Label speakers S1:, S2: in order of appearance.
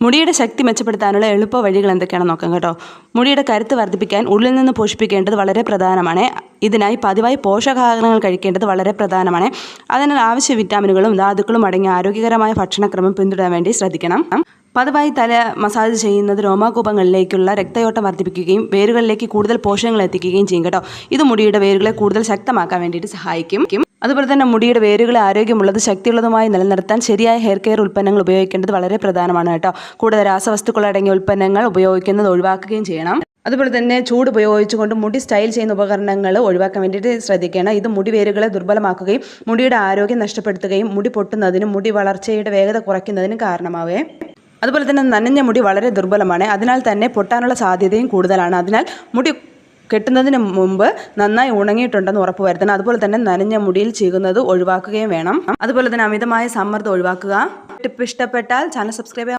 S1: മുടിയുടെ ശക്തി മെച്ചപ്പെടുത്താനുള്ള എളുപ്പ വഴികൾ എന്തൊക്കെയാണെന്ന് നോക്കാം കേട്ടോ. മുടിയുടെ കരുത്ത് വർദ്ധിപ്പിക്കാൻ ഉള്ളിൽ നിന്ന് പോഷിപ്പിക്കേണ്ടത് വളരെ പ്രധാനമാണ്. ഇതിനായി പതിവായി പോഷകാഹാരങ്ങൾ കഴിക്കേണ്ടത് വളരെ പ്രധാനമാണ്. അതിനാൽ ആവശ്യ വിറ്റാമിനുകളും ധാതുക്കളും അടങ്ങിയ ആരോഗ്യകരമായ ഭക്ഷണക്രമം പിന്തുടരാൻ വേണ്ടി ശ്രദ്ധിക്കണം. പതിവായി തല മസാജ് ചെയ്യുന്നത് രോമാകൂപങ്ങളിലേക്കുള്ള രക്തയോട്ടം വർദ്ധിപ്പിക്കുകയും വേരുകളിലേക്ക് കൂടുതൽ പോഷകങ്ങൾ എത്തിക്കുകയും ചെയ്യും കേട്ടോ. ഇത് മുടിയുടെ വേരുകളെ കൂടുതൽ ശക്തമാക്കാൻ വേണ്ടിയിട്ട് സഹായിക്കും. അതുപോലെ തന്നെ മുടിയുടെ വേരുകളെ ആരോഗ്യമുള്ളത് ശക്തിയുള്ളതുമായി നിലനിർത്താൻ ശരിയായ ഹെയർ കെയർ ഉൽപ്പന്നങ്ങൾ ഉപയോഗിക്കേണ്ടത് വളരെ പ്രധാനമാണ് കേട്ടോ. കൂടുതൽ രാസവസ്തുക്കൾ അടങ്ങിയ ഉൽപ്പന്നങ്ങൾ ഉപയോഗിക്കുന്നത് ഒഴിവാക്കുകയും ചെയ്യണം. അതുപോലെ തന്നെ ചൂട് ഉപയോഗിച്ചുകൊണ്ട് മുടി സ്റ്റൈൽ ചെയ്യുന്ന ഉപകരണങ്ങൾ ഒഴിവാക്കാൻ വേണ്ടിയിട്ട് ശ്രദ്ധിക്കണം. ഇത് മുടി വേരുകളെ ദുർബലമാക്കുകയും മുടിയുടെ ആരോഗ്യം നഷ്ടപ്പെടുത്തുകയും മുടി പൊട്ടുന്നതിനും മുടി വളർച്ചയുടെ വേഗത കുറയ്ക്കുന്നതിനും കാരണമാവേ. അതുപോലെ തന്നെ നനഞ്ഞ മുടി വളരെ ദുർബലമാണ്. അതിനാൽ തന്നെ പൊട്ടാനുള്ള സാധ്യതയും കൂടുതലാണ്. അതിനാൽ മുടി കെട്ടുന്നതിന് മുമ്പ് നന്നായി ഉണങ്ങിയിട്ടുണ്ടെന്ന് ഉറപ്പുവരുത്തണം. അതുപോലെ തന്നെ നനഞ്ഞ മുടിയിൽ ചീകുന്നത് ഒഴിവാക്കുകയും വേണം. അതുപോലെ തന്നെ അമിതമായ സമ്മർദ്ദം ഒഴിവാക്കുക. ടിപ്പ് ഇഷ്ടപ്പെട്ടാൽ ചാനൽ സബ്സ്ക്രൈബ്